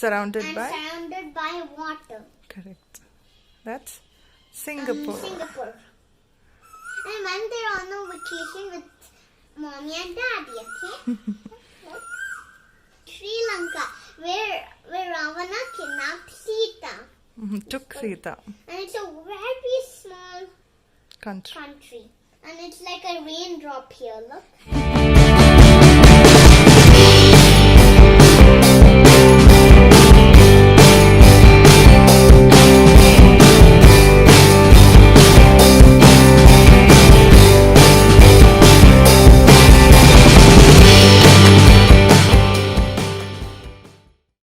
Surrounded and by? surrounded by water. Correct. That's Singapore. Singapore. And when they're on a vacation with mommy and daddy, okay? Look. Sri Lanka, where Ravana kidnapped Sita. Took Sita. And it's a very small Country. country. And it's like a raindrop here, look.